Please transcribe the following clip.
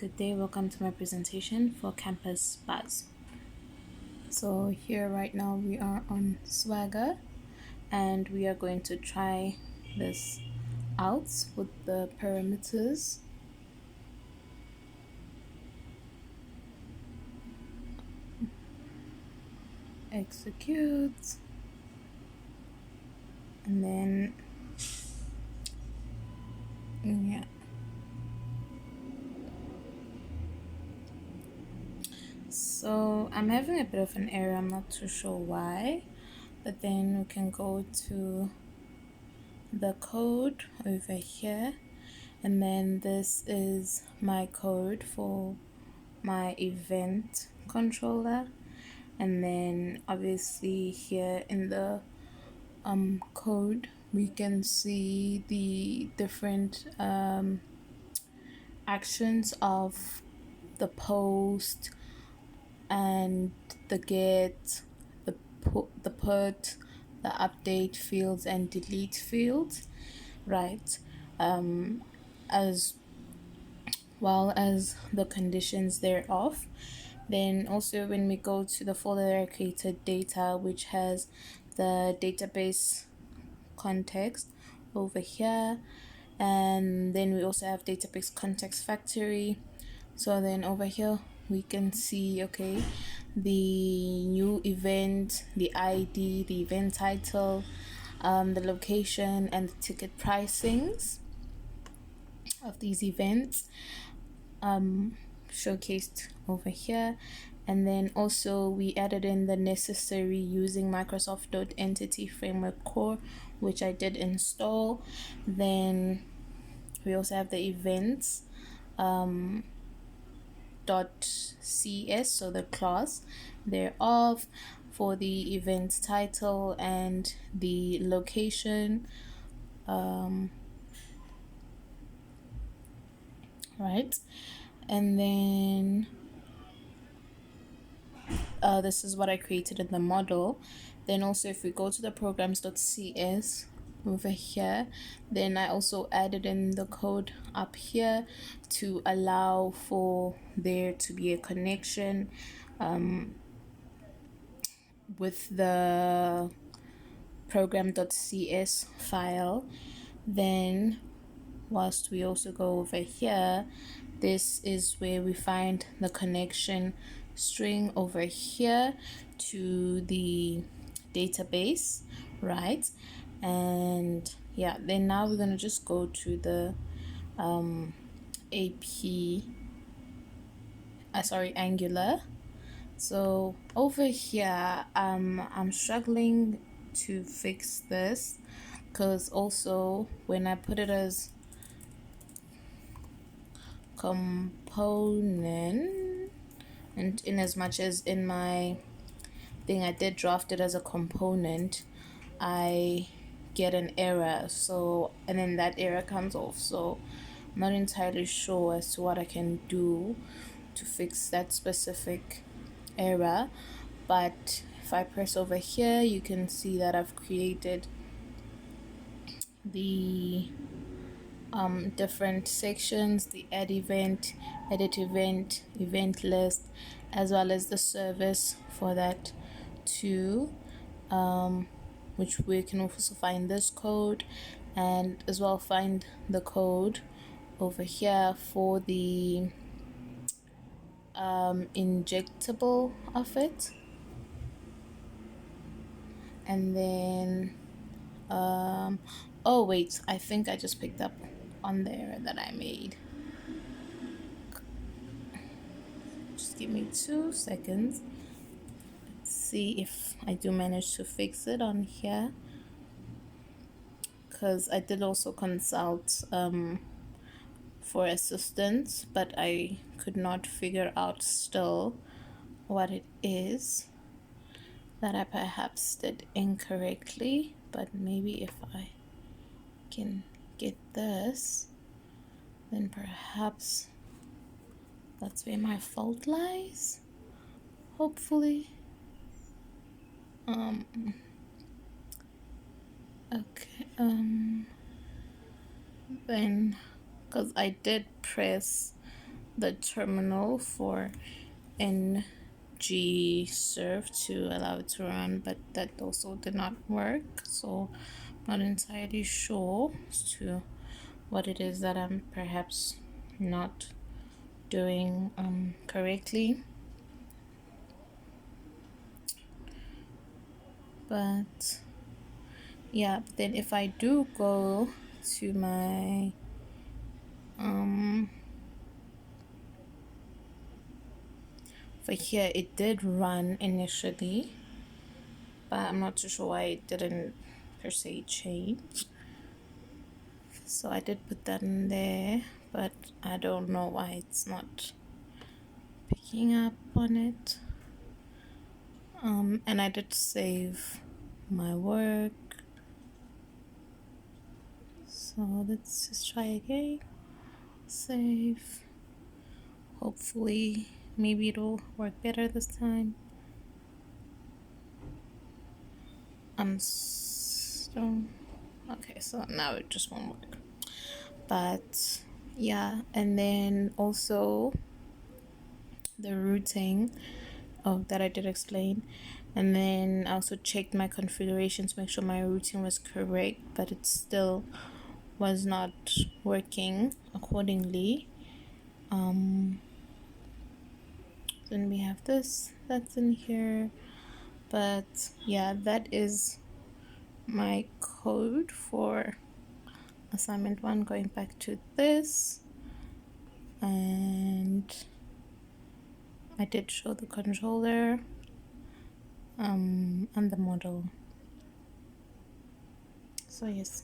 Good day, welcome to my presentation for Campus Buzz. So here right now we are on Swagger and we are going to try this out with the parameters. Execute and then yeah. So I'm having a bit of an error, I'm not too sure why, but then we can go to the code over here, and then this is my code for my event controller, and then obviously here in the code we can see the different actions of the post and the get, the put, the update fields and delete fields, right? As well as the conditions thereof. Then also when we go to the folder that I created, data, which has the database context over here, and then we also have database context factory. So then over here we can see, okay, the new event, the ID, the event title, the location and the ticket pricings of these events showcased over here. And then also we added in the necessary using Microsoft Entity Framework Core, which I did install. Then we also have the events .cs, so the class thereof for the event title and the location, right? And then this is what I created in the model. Then also if we go to the programs.cs over here, then I also added in the code up here to allow for there to be a connection with the program.cs file. Then whilst we also go over here, this is where we find the connection string over here to the database, right? And yeah, then now we're going to just go to the Angular. So over here I'm struggling to fix this because also when I put it as component, and in as much as in my thing I did draft it as a component, I get an error, so and then that error comes off. So I'm not entirely sure as to what I can do to fix that specific error, but if I press over here you can see that I've created the different sections, the add event, edit event, event list, as well as the service for that too, which we can also find this code, and as well find the code over here for the injectable of it. And then oh wait, I think I just picked up on there that I made. Just give me 2 seconds. Let's see if I do manage to fix it on here, because I did also consult for assistance, but I could not figure out still what it is that I perhaps did incorrectly. But maybe if I can get this, then perhaps that's where my fault lies, hopefully. Okay, then because I did press the terminal for ngServe to allow it to run, but that also did not work, so I'm not entirely sure as to what it is that I'm perhaps not doing correctly. But yeah, then if I do go to my for here, it did run initially, but I'm not too sure why it didn't per se change. So I did put that in there, but I don't know why it's not picking up on it. And I did save my work, so let's just try again. Save. Hopefully maybe it'll work better this time. Okay, so now it just won't work. But yeah, and then also the routing that I did explain, and then I also checked my configuration to make sure my routing was correct, but it still was not working accordingly. Then we have this that's in here, but yeah, that is my code for assignment 1. Going back to this, and I did show the controller and the model. So yes,